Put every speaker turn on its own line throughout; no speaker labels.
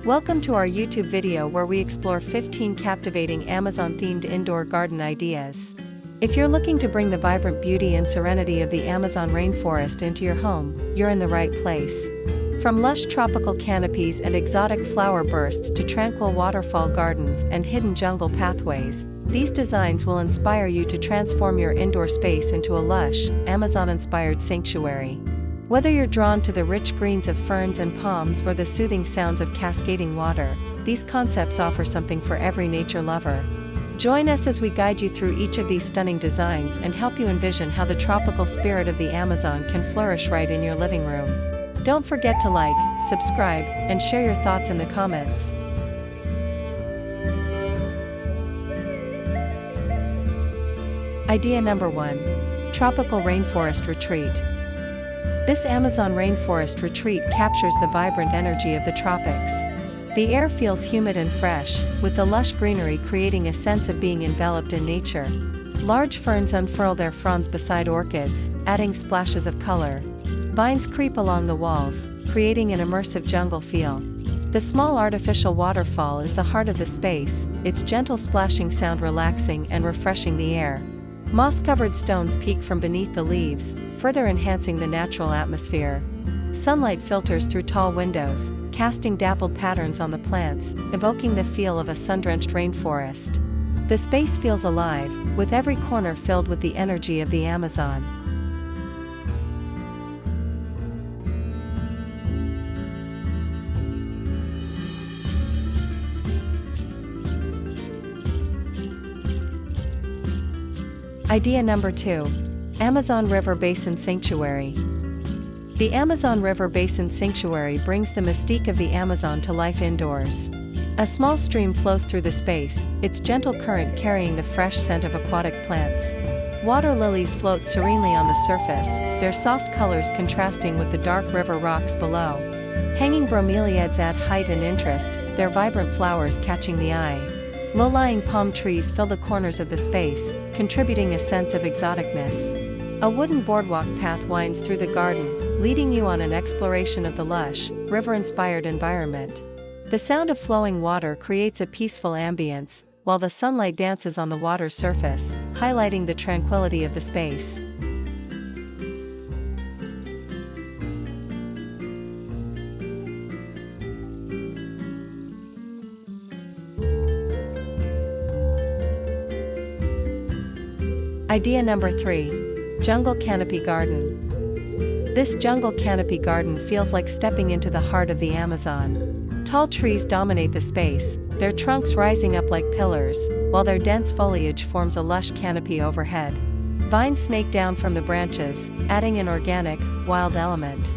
Welcome to our YouTube video where we explore 15 captivating Amazon-themed indoor garden ideas. If you're looking to bring the vibrant beauty and serenity of the Amazon rainforest into your home, you're in the right place. From lush tropical canopies and exotic flower bursts to tranquil waterfall gardens and hidden jungle pathways, these designs will inspire you to transform your indoor space into a lush, Amazon-inspired sanctuary. Whether you're drawn to the rich greens of ferns and palms or the soothing sounds of cascading water, these concepts offer something for every nature lover. Join us as we guide you through each of these stunning designs and help you envision how the tropical spirit of the Amazon can flourish right in your living room. Don't forget to like, subscribe, and share your thoughts in the comments. Idea number 1. Tropical Rainforest Retreat. This Amazon rainforest retreat captures the vibrant energy of the tropics. The air feels humid and fresh, with the lush greenery creating a sense of being enveloped in nature. Large ferns unfurl their fronds beside orchids, adding splashes of color. Vines creep along the walls, creating an immersive jungle feel. The small artificial waterfall is the heart of the space, its gentle splashing sound relaxing and refreshing the air. Moss-covered stones peek from beneath the leaves, further enhancing the natural atmosphere. Sunlight filters through tall windows, casting dappled patterns on the plants, evoking the feel of a sun-drenched rainforest. The space feels alive, with every corner filled with the energy of the Amazon. Idea number 2. Amazon River Basin Sanctuary. The Amazon River Basin Sanctuary brings the mystique of the Amazon to life indoors. A small stream flows through the space, its gentle current carrying the fresh scent of aquatic plants. Water lilies float serenely on the surface, their soft colors contrasting with the dark river rocks below. Hanging bromeliads add height and interest, their vibrant flowers catching the eye. Low-lying palm trees fill the corners of the space, contributing a sense of exoticness. A wooden boardwalk path winds through the garden, leading you on an exploration of the lush, river-inspired environment. The sound of flowing water creates a peaceful ambience, while the sunlight dances on the water's surface, highlighting the tranquility of the space. Idea number 3. Jungle Canopy Garden. This jungle canopy garden feels like stepping into the heart of the Amazon. Tall trees dominate the space, their trunks rising up like pillars, while their dense foliage forms a lush canopy overhead. Vines snake down from the branches, adding an organic, wild element.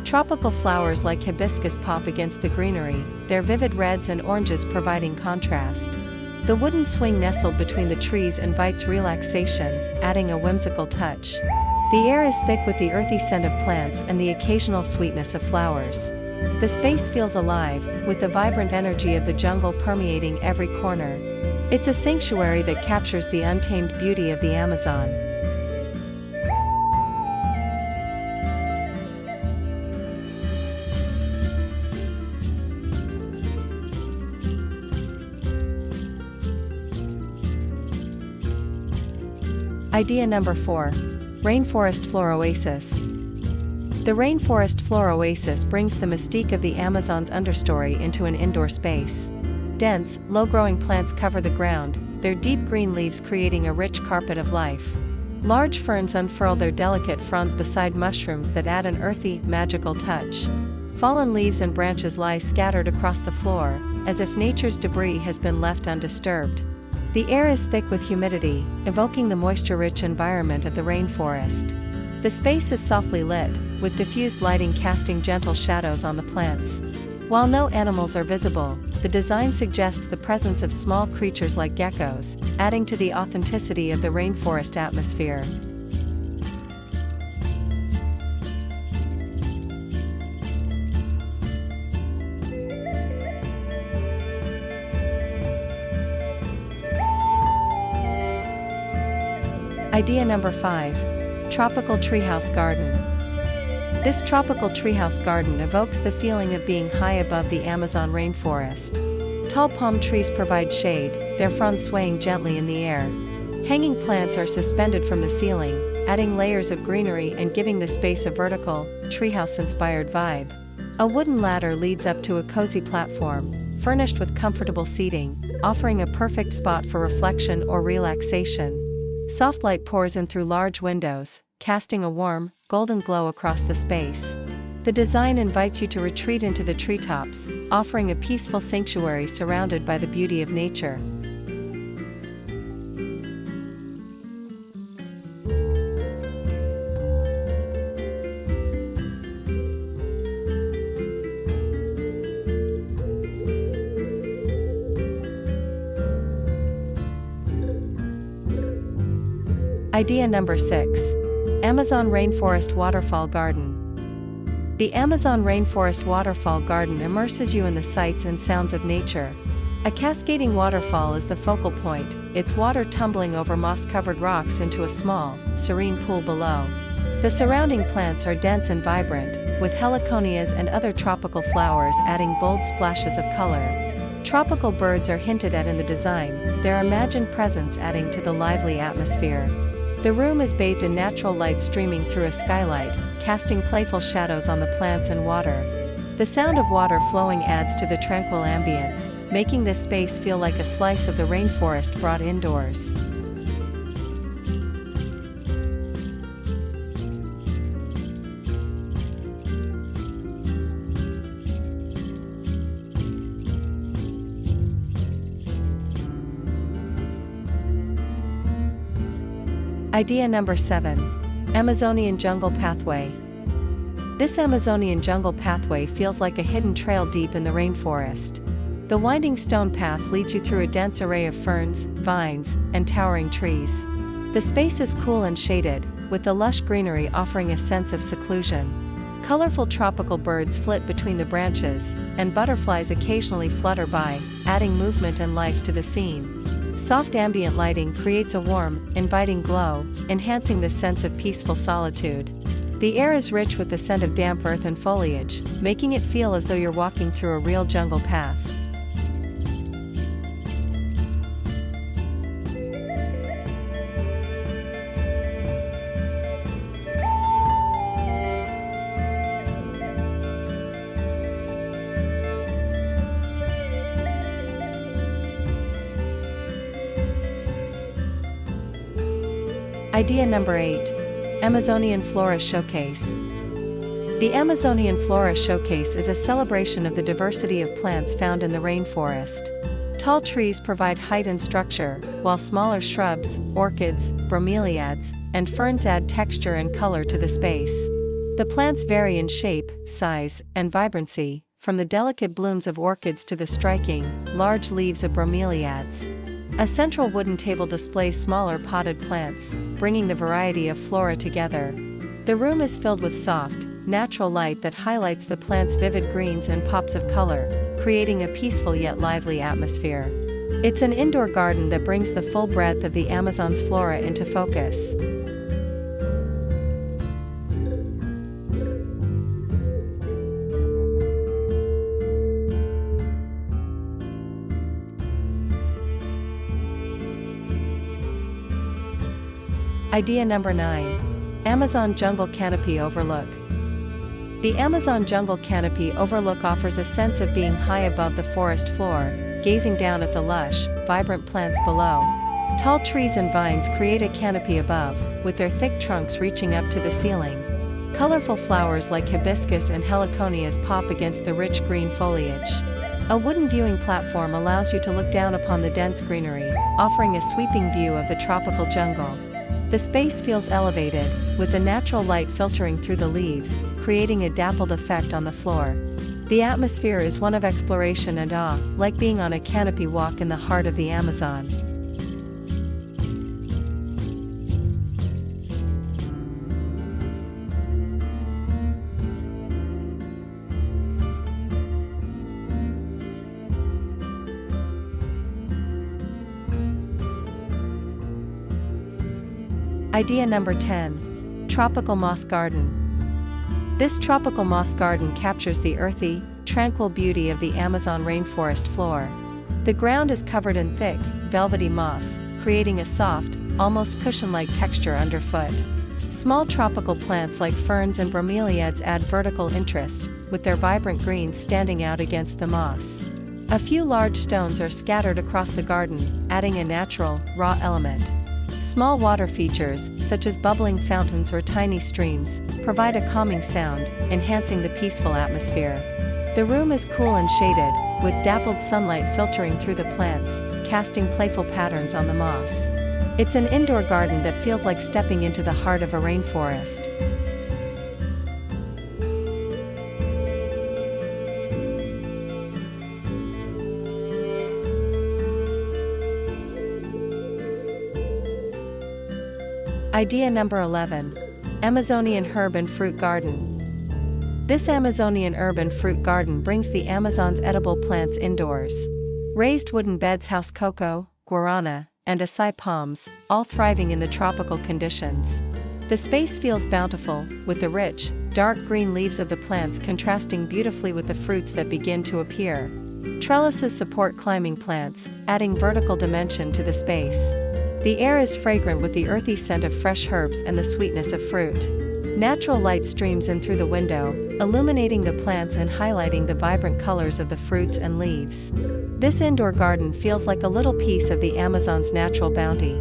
Tropical flowers like hibiscus pop against the greenery, their vivid reds and oranges providing contrast. The wooden swing nestled between the trees invites relaxation, adding a whimsical touch. The air is thick with the earthy scent of plants and the occasional sweetness of flowers. The space feels alive, with the vibrant energy of the jungle permeating every corner. It's a sanctuary that captures the untamed beauty of the Amazon. Idea number 4. Rainforest Floor Oasis. The Rainforest Floor Oasis brings the mystique of the Amazon's understory into an indoor space. Dense, low-growing plants cover the ground, their deep green leaves creating a rich carpet of life. Large ferns unfurl their delicate fronds beside mushrooms that add an earthy, magical touch. Fallen leaves and branches lie scattered across the floor, as if nature's debris has been left undisturbed. The air is thick with humidity, evoking the moisture-rich environment of the rainforest. The space is softly lit, with diffused lighting casting gentle shadows on the plants. While no animals are visible, the design suggests the presence of small creatures like geckos, adding to the authenticity of the rainforest atmosphere. Idea number 5. Tropical Treehouse Garden. This tropical treehouse garden evokes the feeling of being high above the Amazon rainforest. Tall palm trees provide shade, their fronds swaying gently in the air. Hanging plants are suspended from the ceiling, adding layers of greenery and giving the space a vertical, treehouse-inspired vibe. A wooden ladder leads up to a cozy platform, furnished with comfortable seating, offering a perfect spot for reflection or relaxation. Soft light pours in through large windows, casting a warm, golden glow across the space. The design invites you to retreat into the treetops, offering a peaceful sanctuary surrounded by the beauty of nature. Idea number 6. Amazon Rainforest Waterfall Garden. The Amazon Rainforest Waterfall Garden immerses you in the sights and sounds of nature. A cascading waterfall is the focal point, its water tumbling over moss-covered rocks into a small, serene pool below. The surrounding plants are dense and vibrant, with heliconias and other tropical flowers adding bold splashes of color. Tropical birds are hinted at in the design, their imagined presence adding to the lively atmosphere. The room is bathed in natural light streaming through a skylight, casting playful shadows on the plants and water. The sound of water flowing adds to the tranquil ambience, making this space feel like a slice of the rainforest brought indoors. Idea number 7. Amazonian Jungle Pathway. This Amazonian jungle pathway feels like a hidden trail deep in the rainforest. The winding stone path leads you through a dense array of ferns, vines, and towering trees. The space is cool and shaded, with the lush greenery offering a sense of seclusion. Colorful tropical birds flit between the branches, and butterflies occasionally flutter by, adding movement and life to the scene. Soft ambient lighting creates a warm, inviting glow, enhancing the sense of peaceful solitude. The air is rich with the scent of damp earth and foliage, making it feel as though you're walking through a real jungle path. Idea number 8. Amazonian Flora Showcase. The Amazonian Flora Showcase is a celebration of the diversity of plants found in the rainforest. Tall trees provide height and structure, while smaller shrubs, orchids, bromeliads, and ferns add texture and color to the space. The plants vary in shape, size, and vibrancy, from the delicate blooms of orchids to the striking, large leaves of bromeliads. A central wooden table displays smaller potted plants, bringing the variety of flora together. The room is filled with soft, natural light that highlights the plants' vivid greens and pops of color, creating a peaceful yet lively atmosphere. It's an indoor garden that brings the full breadth of the Amazon's flora into focus. Idea number 9. Amazon Jungle Canopy Overlook. The Amazon Jungle Canopy Overlook offers a sense of being high above the forest floor, gazing down at the lush, vibrant plants below. Tall trees and vines create a canopy above, with their thick trunks reaching up to the ceiling. Colorful flowers like hibiscus and heliconias pop against the rich green foliage. A wooden viewing platform allows you to look down upon the dense greenery, offering a sweeping view of the tropical jungle. The space feels elevated, with the natural light filtering through the leaves, creating a dappled effect on the floor. The atmosphere is one of exploration and awe, like being on a canopy walk in the heart of the Amazon. Idea number 10. Tropical Moss Garden. This tropical moss garden captures the earthy, tranquil beauty of the Amazon rainforest floor. The ground is covered in thick, velvety moss, creating a soft, almost cushion-like texture underfoot. Small tropical plants like ferns and bromeliads add vertical interest, with their vibrant greens standing out against the moss. A few large stones are scattered across the garden, adding a natural, raw element. Small water features, such as bubbling fountains or tiny streams, provide a calming sound, enhancing the peaceful atmosphere. The room is cool and shaded, with dappled sunlight filtering through the plants, casting playful patterns on the moss. It's an indoor garden that feels like stepping into the heart of a rainforest. Idea number 11. Amazonian Herb and Fruit Garden. This Amazonian herb and fruit garden brings the Amazon's edible plants indoors. Raised wooden beds house cocoa, guarana, and acai palms, all thriving in the tropical conditions. The space feels bountiful, with the rich, dark green leaves of the plants contrasting beautifully with the fruits that begin to appear. Trellises support climbing plants, adding vertical dimension to the space. The air is fragrant with the earthy scent of fresh herbs and the sweetness of fruit. Natural light streams in through the window, illuminating the plants and highlighting the vibrant colors of the fruits and leaves. This indoor garden feels like a little piece of the Amazon's natural bounty.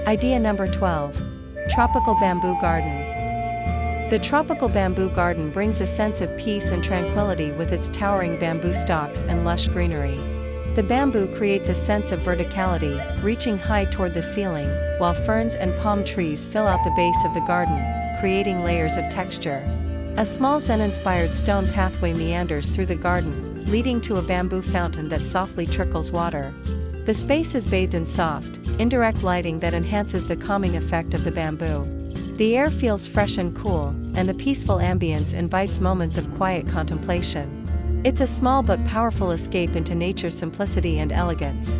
Idea number 12. Tropical Bamboo Garden. The tropical bamboo garden brings a sense of peace and tranquility with its towering bamboo stalks and lush greenery. The bamboo creates a sense of verticality, reaching high toward the ceiling, while ferns and palm trees fill out the base of the garden, creating layers of texture. A small Zen-inspired stone pathway meanders through the garden, leading to a bamboo fountain that softly trickles water. The space is bathed in soft, indirect lighting that enhances the calming effect of the bamboo. The air feels fresh and cool, and the peaceful ambience invites moments of quiet contemplation. It's a small but powerful escape into nature's simplicity and elegance.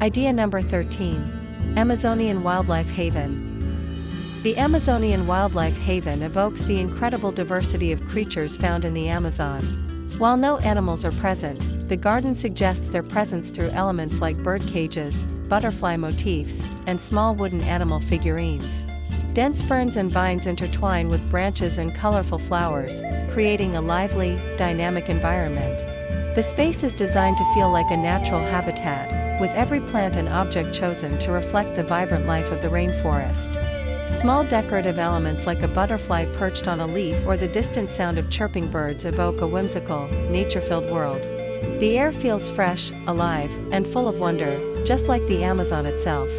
Idea number 13. Amazonian Wildlife Haven. The Amazonian Wildlife Haven evokes the incredible diversity of creatures found in the Amazon. While no animals are present, the garden suggests their presence through elements like bird cages, butterfly motifs, and small wooden animal figurines. Dense ferns and vines intertwine with branches and colorful flowers, creating a lively, dynamic environment. The space is designed to feel like a natural habitat, with every plant and object chosen to reflect the vibrant life of the rainforest. Small decorative elements like a butterfly perched on a leaf or the distant sound of chirping birds evoke a whimsical, nature-filled world. The air feels fresh, alive, and full of wonder, just like the Amazon itself.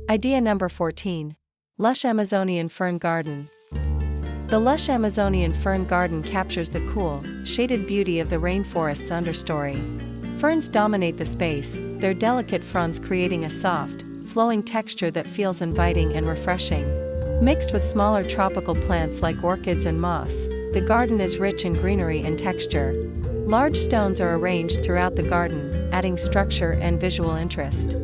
Idea number 14. Lush Amazonian Fern Garden. The lush Amazonian fern garden captures the cool, shaded beauty of the rainforest's understory. Ferns dominate the space, their delicate fronds creating a soft, flowing texture that feels inviting and refreshing. Mixed with smaller tropical plants like orchids and moss, the garden is rich in greenery and texture. Large stones are arranged throughout the garden, adding structure and visual interest.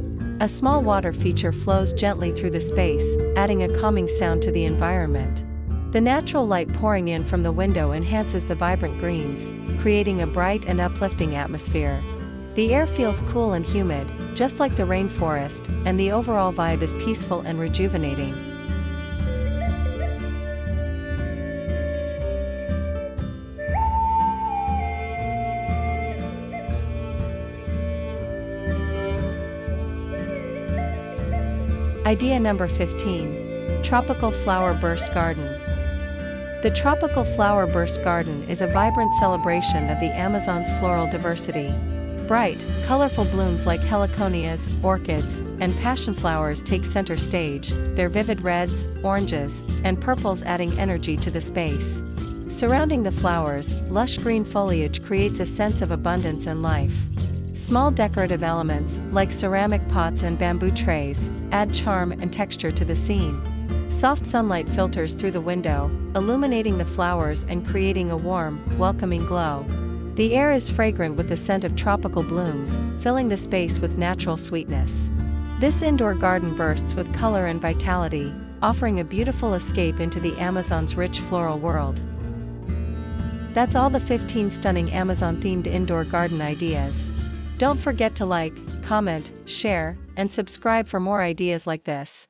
A small water feature flows gently through the space, adding a calming sound to the environment. The natural light pouring in from the window enhances the vibrant greens, creating a bright and uplifting atmosphere. The air feels cool and humid, just like the rainforest, and the overall vibe is peaceful and rejuvenating. Idea number 15. Tropical Flower Burst Garden. The tropical flower burst garden is a vibrant celebration of the Amazon's floral diversity. Bright, colorful blooms like heliconias, orchids, and passion flowers take center stage, their vivid reds, oranges, and purples adding energy to the space. Surrounding the flowers, lush green foliage creates a sense of abundance and life. Small decorative elements, like ceramic pots and bamboo trays, add charm and texture to the scene. Soft sunlight filters through the window, illuminating the flowers and creating a warm, welcoming glow. The air is fragrant with the scent of tropical blooms, filling the space with natural sweetness. This indoor garden bursts with color and vitality, offering a beautiful escape into the Amazon's rich floral world. That's all the 15 stunning Amazon-themed indoor garden ideas. Don't forget to like, comment, share, and subscribe for more ideas like this.